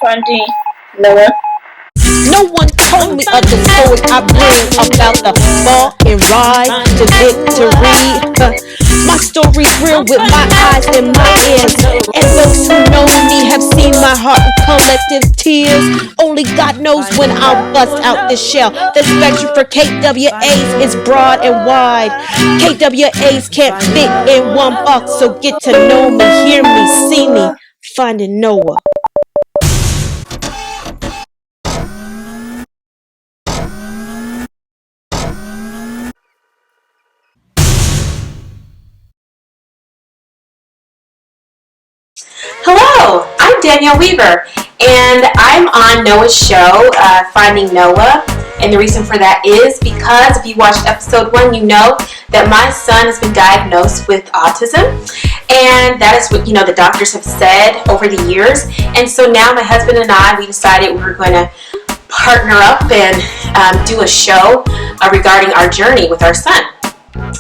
Finding Noah. No one told me of the story I bring about the fall and rise to victory. My story's real with my eyes and my ears, and those who know me have seen my heart in collective tears. Only God knows when I'll bust out this shell. The spectrum for KWAs is broad and wide. KWAs can't fit in one box, so get to know me, hear me, see me, finding Noah. Hello, I'm Danielle Weaver, and I'm on Noah's show, Finding Noah. And the reason for that is because if you watched episode 1, you know that my son has been diagnosed with autism. And that is what, the doctors have said over the years. And so now my husband and I, we decided we were going to partner up and do a show regarding our journey with our son.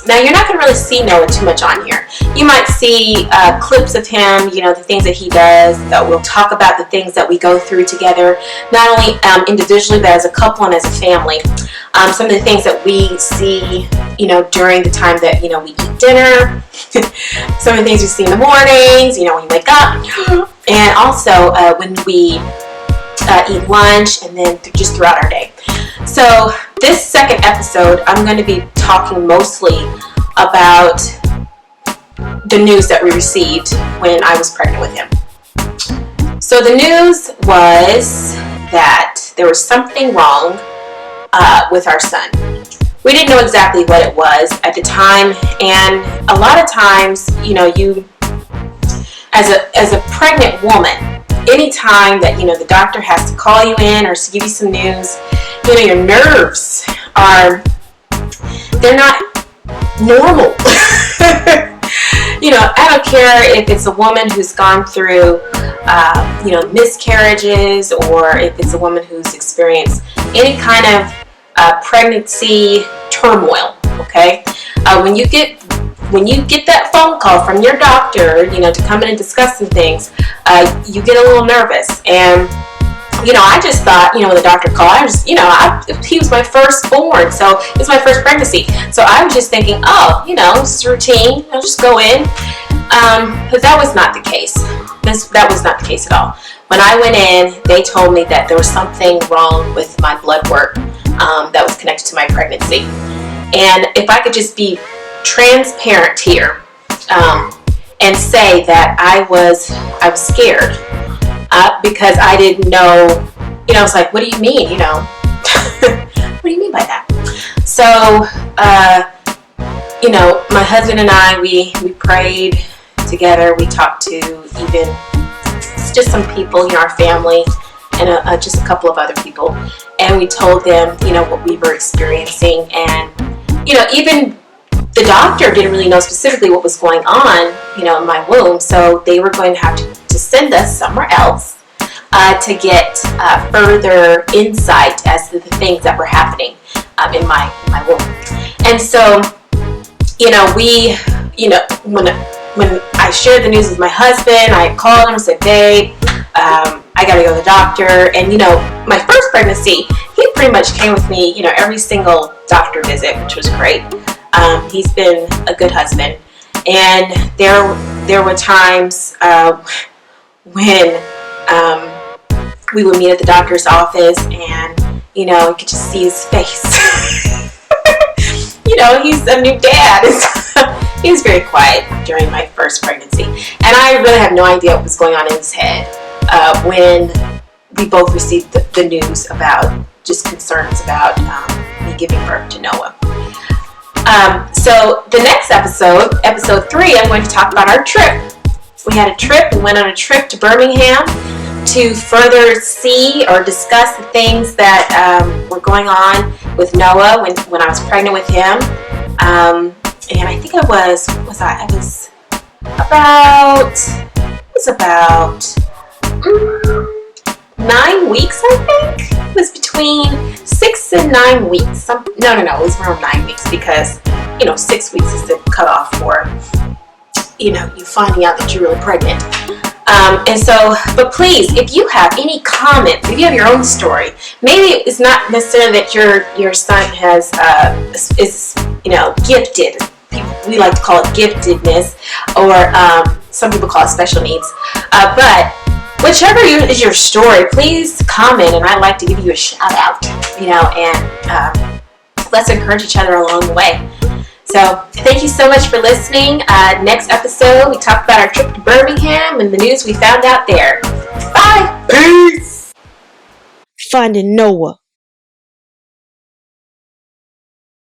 Now, you're not going to really see Noah too much on here. You might see clips of him, the things that he does. That we'll talk about the things that we go through together, not only individually, but as a couple and as a family. Some of the things that we see, during the time that, we eat dinner. Some of the things we see in the mornings, when you wake up. And also when we eat lunch, and then just throughout our day. So this second episode, I'm going to be talking mostly about the news that we received when I was pregnant with him. So the news was that there was something wrong with our son. We didn't know exactly what it was at the time, and a lot of times, you as a pregnant woman, anytime that the doctor has to call you in or to give you some news, your nerves they're not normal. I don't care if it's a woman who's gone through miscarriages, or if it's a woman who's experienced any kind of pregnancy turmoil. Okay, when you get that phone call from your doctor, to come in and discuss some things, you get a little nervous. And, I just thought, when the doctor called, he was my firstborn, so it was my first pregnancy. So I was just thinking, this is routine, I'll just go in. But that was not the case. That was not the case at all. When I went in, they told me that there was something wrong with my blood work that was connected to my pregnancy. And if I could just be transparent here and say that I was scared because I didn't know. I was like, what do you mean? What do you mean by that? So my husband and I, we prayed together. We talked to even just some people, our family, and just a couple of other people, and we told them what we were experiencing. And even the doctor didn't really know specifically what was going on, in my womb. So they were going to have to send us somewhere else to get further insight as to the things that were happening in my womb. And so, when I shared the news with my husband, I called him and said, babe, I got to go to the doctor. And, my first pregnancy, he pretty much came with me, every single doctor visit, which was great. He's been a good husband, and there were times when we would meet at the doctor's office, and you could just see his face. He's a new dad. He was very quiet during my first pregnancy, and I really had no idea what was going on in his head when we both received the news about just concerns about me giving birth to Noah. So the next episode 3, I'm going to talk about our trip. We had a trip. We went on a trip to Birmingham to further see or discuss the things that were going on with Noah when I was pregnant with him. And I think I was about 9 weeks, I think. It was between 6 and 9 weeks. No, it was around 9 weeks, because 6 weeks is the cutoff for you finding out that you're really pregnant. But please, if you have any comments, if you have your own story, maybe it's not necessarily that your son is gifted. We like to call it giftedness, or some people call it special needs. But whichever is your story, please comment, and I'd like to give you a shout out. And let's encourage each other along the way. So thank you so much for listening. Next episode, we talk about our trip to Birmingham and the news we found out there. Bye. Peace. Finding Noah.